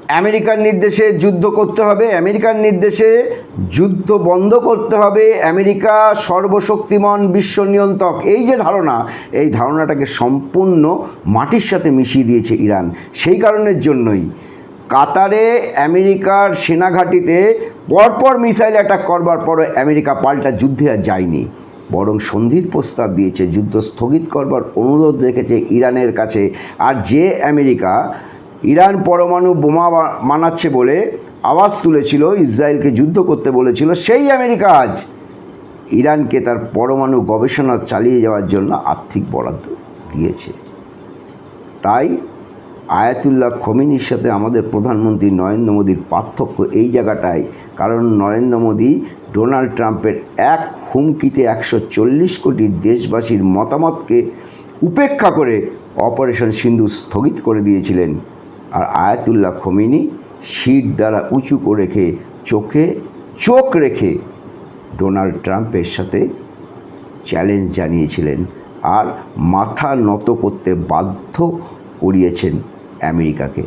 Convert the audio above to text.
আমেরিকার নির্দেশে যুদ্ধ করতে হবে, আমেরিকার নির্দেশে যুদ্ধ বন্ধ করতে হবে, আমেরিকা সর্বশক্তিমান বিশ্ব নিয়ন্ত্রক, এই যে ধারণা, এই ধারণাটাকে সম্পূর্ণ মাটির সাথে মিশিয়ে দিয়েছে ইরান। সেই কারণের জন্যই কাতারে আমেরিকার সেনাঘাঁটিতে পরপর মিসাইল অ্যাটাক করবার পরে আমেরিকা পাল্টা যুদ্ধে আর যায়নি, বরং সন্ধির প্রস্তাব দিয়েছে, যুদ্ধ স্থগিত করবার অনুরোধ রেখেছে ইরানের কাছে। আর যে আমেরিকা ইরান পরমাণু বোমা বানাচ্ছে বলে আওয়াজ তুলেছিল, ইসরায়েলকে যুদ্ধ করতে বলেছিল, সেই আমেরিকা আজ ইরানকে তার পরমাণু গবেষণা চালিয়ে যাওয়ার জন্য আর্থিক বরাদ্দ দিয়েছে। তাই আয়াতুল্লাহ খোমেনির সাথে আমাদের প্রধানমন্ত্রী নরেন্দ্র মোদীর পার্থক্য এই জায়গাটায়, কারণ নরেন্দ্র মোদী ডোনাল্ড ট্রাম্পের এক হুমকিতে 140 কোটি দেশবাসীর মতামতকে উপেক্ষা করে অপারেশন সিন্দুর স্থগিত করে দিয়েছিলেন। আর আয়াতুল্লাহ খোমেনি শির দ্বারা উঁচু করে রেখে চোখে চোখ রেখে ডোনাল্ড ট্রাম্পের সাথে চ্যালেঞ্জ জানিয়েছিলেন আর মাথা নত করতে বাধ্য করিয়েছেন আমেরিকাকে।